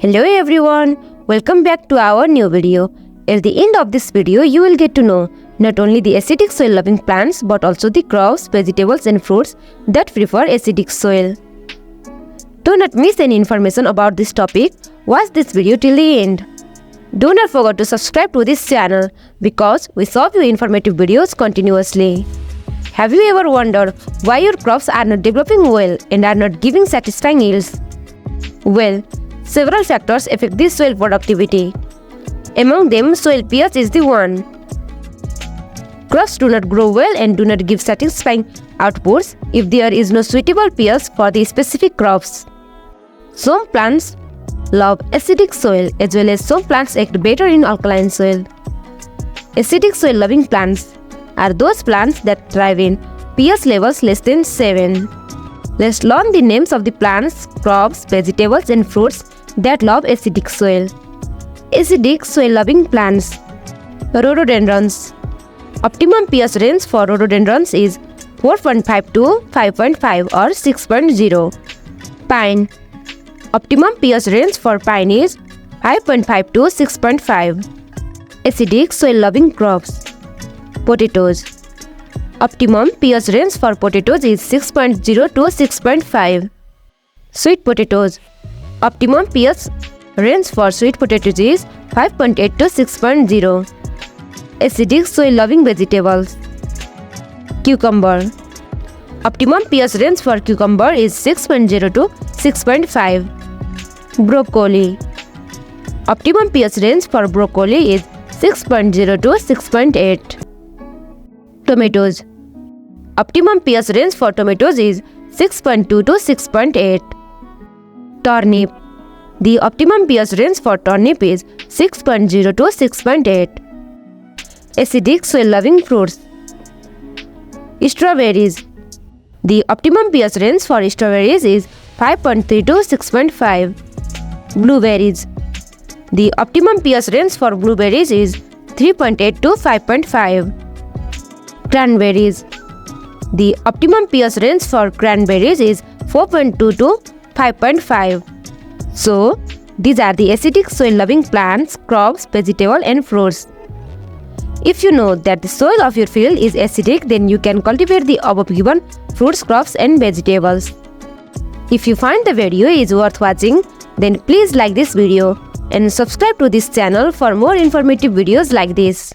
Hello everyone, welcome back to our new video. At the end of this video, you will get to know not only the acidic soil loving plants but also the crops, vegetables and fruits that prefer acidic soil. Do not miss any information about this topic. Watch this video till the end. Do not forget to subscribe to this channel because we serve you informative videos continuously. Have you ever wondered why your crops are not developing well and are not giving satisfying yields? Well, several factors affect the soil productivity. Among them, soil pH is the one. Crops do not grow well and do not give satisfying outputs if there is no suitable pH for the specific crops. Some plants love acidic soil as well as some plants act better in alkaline soil. Acidic soil loving plants are those plants that thrive in pH levels less than 7. Let's learn the names of the plants, crops, vegetables and fruits that love acidic soil. Acidic soil loving plants. Rhododendrons. Optimum pH range for rhododendrons is 4.5 to 5.5 or 6.0. Pine. Optimum pH range for pine is 5.5 to 6.5. Acidic soil loving crops. Potatoes. Optimum pH range for potatoes is 6.0 to 6.5. Sweet potatoes. Optimum pH range for sweet potatoes is 5.8 to 6.0. Acidic soil loving vegetables. Cucumber. Optimum pH range for cucumber is 6.0 to 6.5. Broccoli. Optimum pH range for broccoli is 6.0 to 6.8. Tomatoes. Optimum pH range for tomatoes is 6.2 to 6.8. Turnip. The optimum pH range for turnip is 6.0 to 6.8. Acidic soil loving fruits. Strawberries. The optimum pH range for strawberries is 5.3 to 6.5. Blueberries. The optimum pH range for blueberries is 3.8 to 5.5. Cranberries. The optimum pH range for cranberries is 4.2 to 5.5. So, these are the acidic soil loving plants, crops, vegetables and fruits. If you know that the soil of your field is acidic, then you can cultivate the above given fruits, crops and vegetables. If you find the video is worth watching, then please like this video and subscribe to this channel for more informative videos like this.